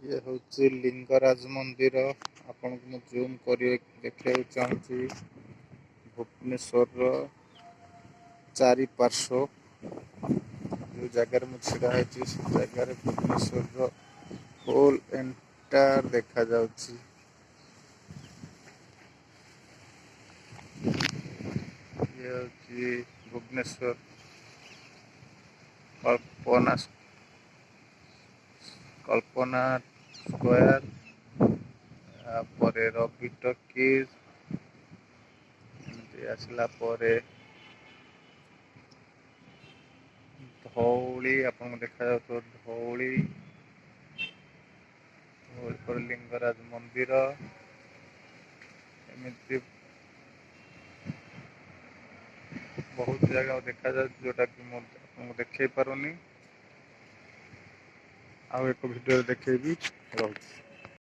ये हूँ लिंगराज मंदिर। आपन को जूम कर देखा चाहूँगी भुवनेश्वर चारिपार्श्व जो जगार मुझे छड़ा है जगार भुवनेश्वर होल एंटायर देखा जाउची। ये हूँ भुवनेश्वर कल्पना कल्पना स्क्वायर रवि टकीज आसला धौली आपको देखा धौली पर लिंगराज मंदिर एमती बहुत जगह देखा जोटा कि आपको देखे पारुनी। आउ एक वीडियो देखेबी।